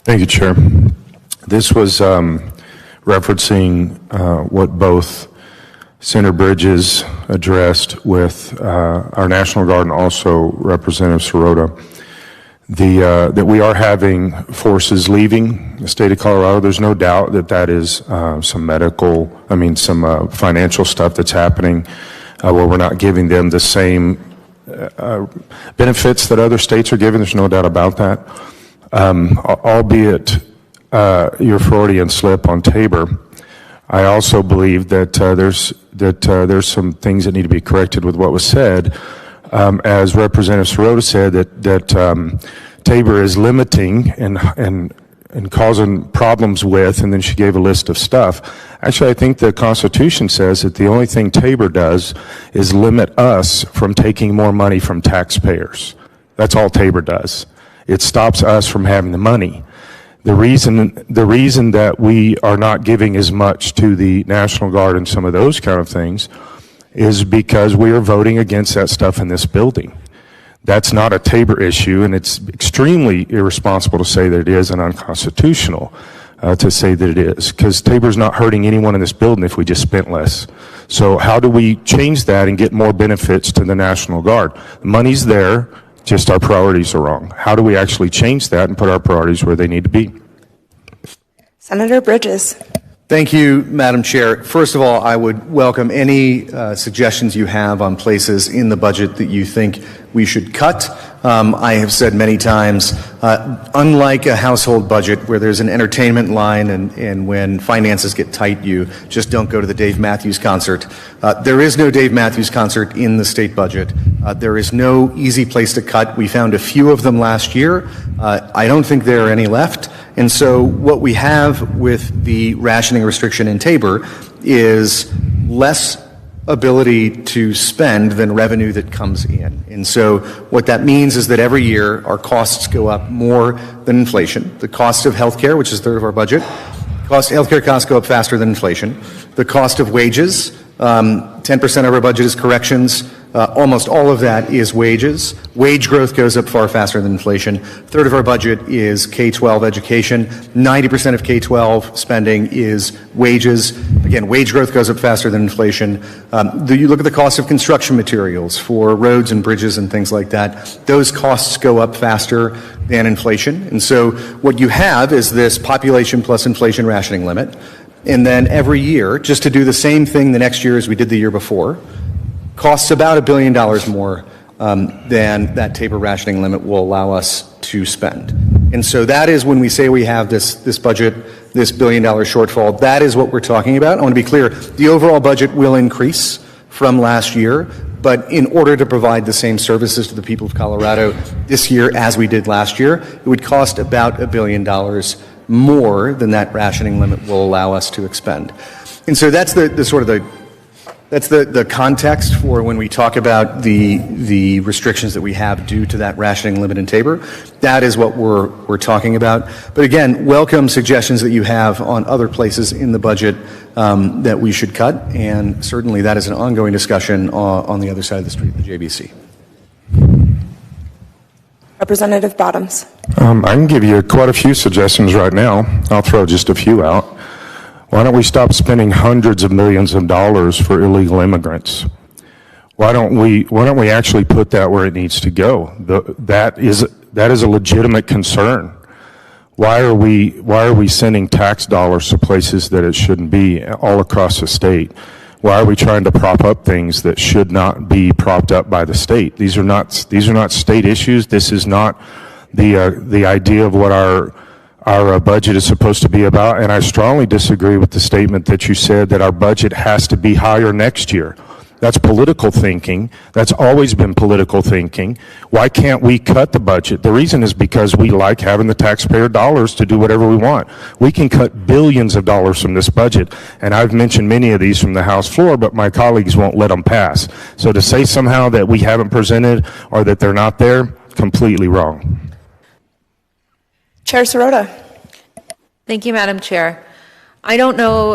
Thank you, Chair. This was referencing what both Senator Bridges addressed with our National Guard and also Representative Sirota. That we are having forces leaving the state of Colorado. There's no doubt that that is some financial stuff that's happening where we're not giving them the same benefits that other states are giving. There's no doubt about that. Albeit your Freudian slip on Tabor, I also believe that there's some things that need to be corrected with what was said. As Representative Sirota said, that Tabor is limiting and causing problems with, and then she gave a list of stuff. Actually, I think the Constitution says that the only thing Tabor does is limit us from taking more money from taxpayers. That's all Tabor does. It stops us from having the money. The reason that we are not giving as much to the National Guard and some of those kind of things is because we are voting against that stuff in this building. That's not a Tabor issue, and it's extremely irresponsible to say that it is, and unconstitutional to say that it is, because Tabor's not hurting anyone in this building if we just spent less. So how do we change that and get more benefits to the National Guard? The money's there, just our priorities are wrong. How do we actually change that and put our priorities where they need to be? Senator Bridges. Thank you, Madam Chair. First of all, I would welcome any suggestions you have on places in the budget that you think we should cut. I have said many times, unlike a household budget where there's an entertainment line and when finances get tight, you just don't go to the Dave Matthews concert. There is no Dave Matthews concert in the state budget. There is no easy place to cut. We found a few of them last year. I don't think there are any left. And so what we have with the rationing restriction in Tabor is less ability to spend than revenue that comes in. And so what that means is that every year our costs go up more than inflation. The cost of healthcare, which is a third of our budget, healthcare costs go up faster than inflation. The cost of wages, 10% of our budget is corrections. Almost all of that is wages. Wage growth goes up far faster than inflation. A third of our budget is K-12 education. 90% of K-12 spending is wages. Again, wage growth goes up faster than inflation. You look at the cost of construction materials for roads and bridges and things like that. Those costs go up faster than inflation. And so what you have is this population plus inflation rationing limit. And then every year, just to do the same thing the next year as we did the year before, costs about $1 billion more than that Tabor rationing limit will allow us to spend. And so that is when we say we have this budget, this $1 billion shortfall, that is what we're talking about. I want to be clear, the overall budget will increase from last year, but in order to provide the same services to the people of Colorado this year as we did last year, it would cost about $1 billion more than that rationing limit will allow us to expend. And so that's the context for when we talk about the restrictions that we have due to that rationing limit in Tabor. That is what we're talking about. But again, welcome suggestions that you have on other places in the budget that we should cut, and certainly that is an ongoing discussion on the other side of the street, the JBC. Representative Bottoms. I can give you quite a few suggestions right now. I'll throw just a few out. Why don't we stop spending hundreds of millions of dollars for illegal immigrants? Why don't we actually put that where it needs to go? That is a legitimate concern. Why are we sending tax dollars to places that it shouldn't be all across the state? Why are we trying to prop up things that should not be propped up by the state? These are not state issues. This is not the idea of what our budget is supposed to be about, and I strongly disagree with the statement that you said that our budget has to be higher next year. That's political thinking. That's always been political thinking. Why can't we cut the budget? The reason is because we like having the taxpayer dollars to do whatever we want. We can cut billions of dollars from this budget, and I've mentioned many of these from the House floor, but my colleagues won't let them pass. So to say somehow that we haven't presented or that they're not there, completely wrong. Chair Sirota. Thank you, Madam Chair. I don't know